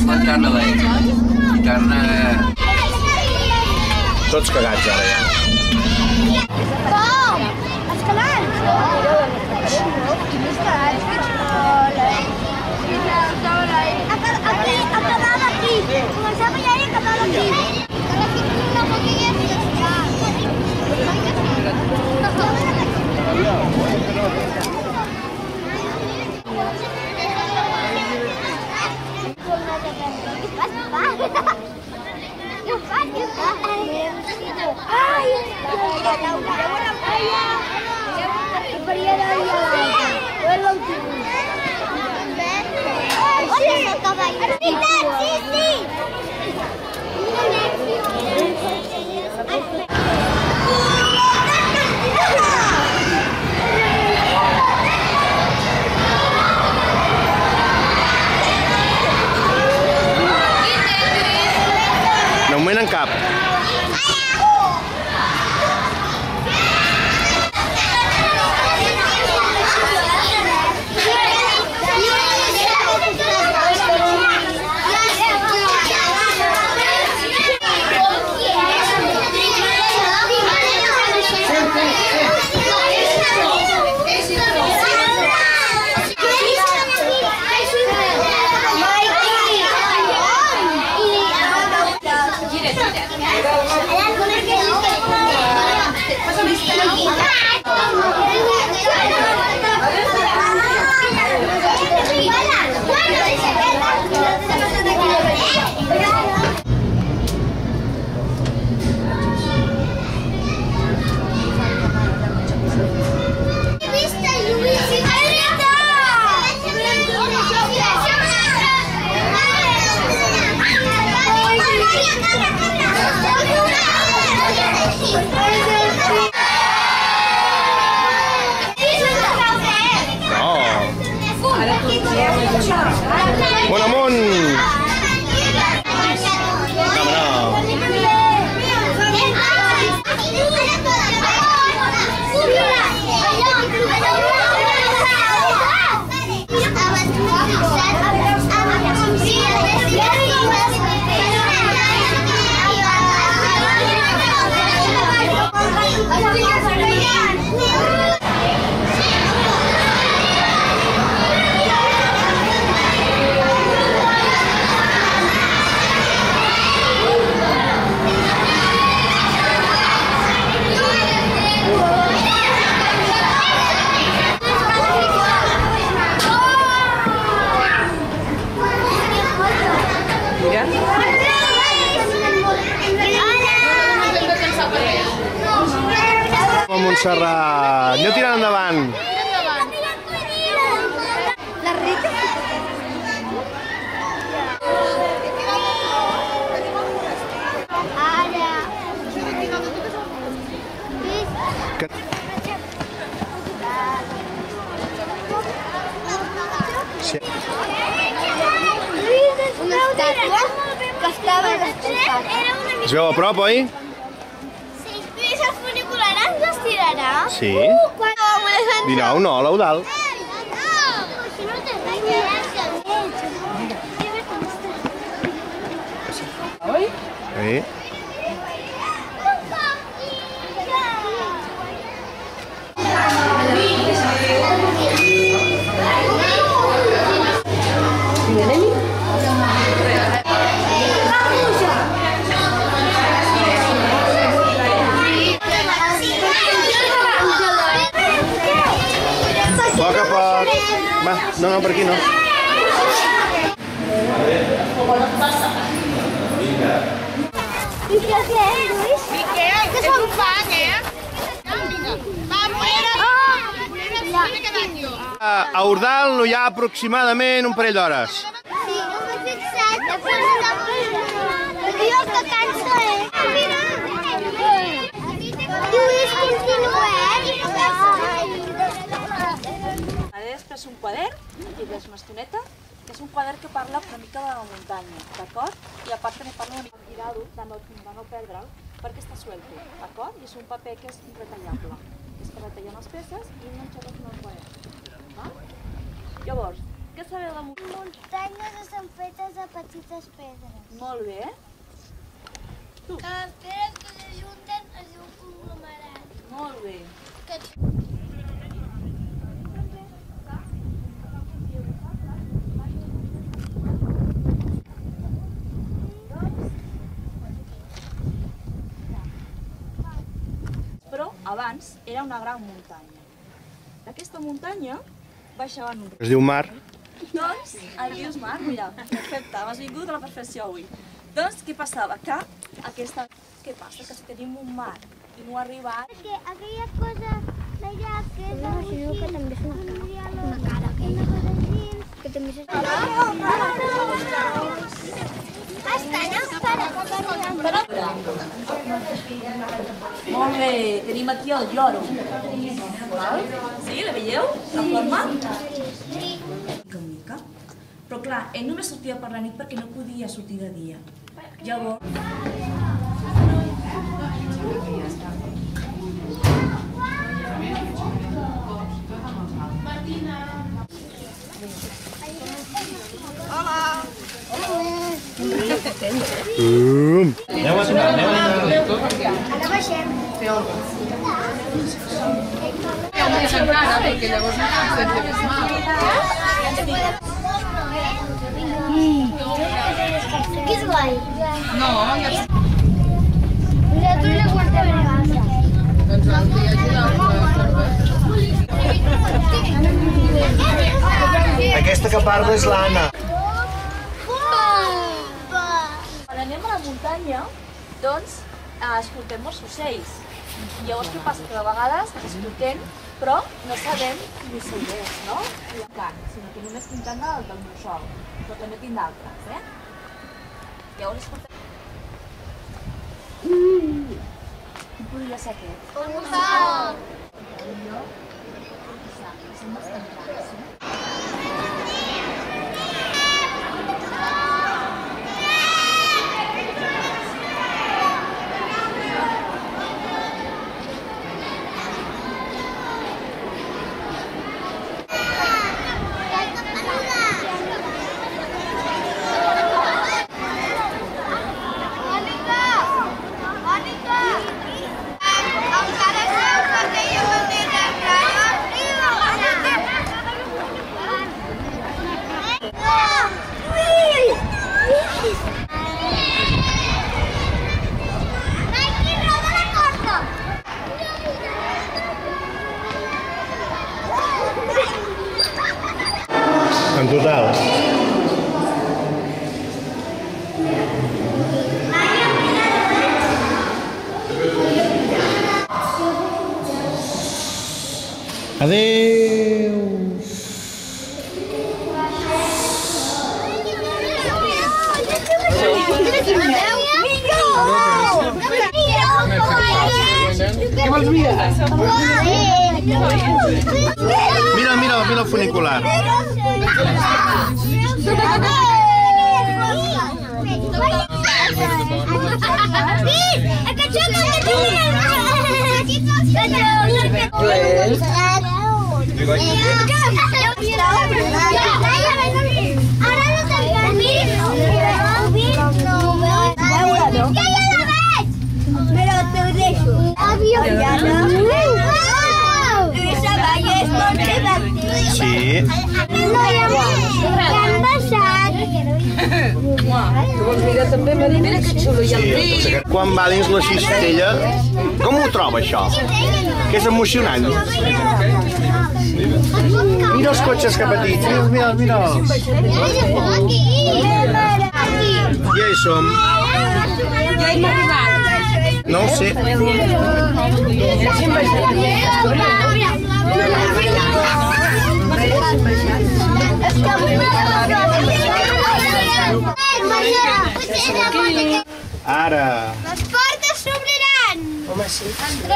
Fan carn a l'any. I carn... Tots cagats ara ja. Com? Els canals? Acabava aquí. Començava allà i acabava aquí. No em venen cap. Bon amunt! Montserrat, aneu tirant endavant. La Rita. Ara. Sí. Una estàtua que estava destrossada. Es veu a prop, oi? Sí. 19, no, l'Eudal. Sí. Poc a poc. Va, no, per aquí no. I què és, Lluís? Miquel, que som fan, Vinga, va, A Ordal no hi ha aproximadament un parell d'hores. Sí, no m'he fixat. Jo que canso, Mira. Lluís, continuem. Ara després un quadern, i ves una estoneta, que és un quadern que parla una mica de la muntanya, d'acord? I a part també parla una mica girar-ho, de no perdre'l, perquè està suelto, d'acord? I és un paper que és retallable. És que retallem les peces i enganxem-les en el quadern. Llavors, què sabeu de muntanya? muntanyes estan fetes de petites pedres. Molt bé. Que les pedres que s'ajunten es diu conglomerat. Molt bé. Però abans era una gran muntanya. D'aquesta muntanya baixaven un riu. Es diu mar. Doncs, el riu Mar, mira, perfecte, m'has vingut a la perfecció avui. Doncs, què passava? Que aquesta... Què passa? Que si tenim un mar i no arriba... Perquè aquella cosa d'allà que és el riu, que també és una cara, que també és... Molt bé, tenim aquí el lloro. Sí, la veieu? La forma? Mica en mica. Però clar, ell només sortia per la nit perquè no podia sortir de dia. Llavors... Ara baixem. Que és guai. No, ja... Nosaltres la quarta vegada. Doncs el dia Aquesta que parla és l'Anna. Quan anem a la muntanya, doncs, escoltem molts ocells. Llavors què passa? Que de vegades escoltem, però no sabem quin ocell és, no? El cant, sinó que només tinc el del mussol, però també tinc d'altres, eh? Llavors escoltem... Qui podria ser aquest? Un mussol. Són bastant grans, eh? En total. Adéu. Mira, mira, mira el funicular. Sí. Sí. Quan va dins la cistella, com ho troba això? Que és emocionant. Mira els cotxes que petits, mira, mira. Ja hi som. No ho sé. Ara. Les portes s'obriran. Home, sí. En 3.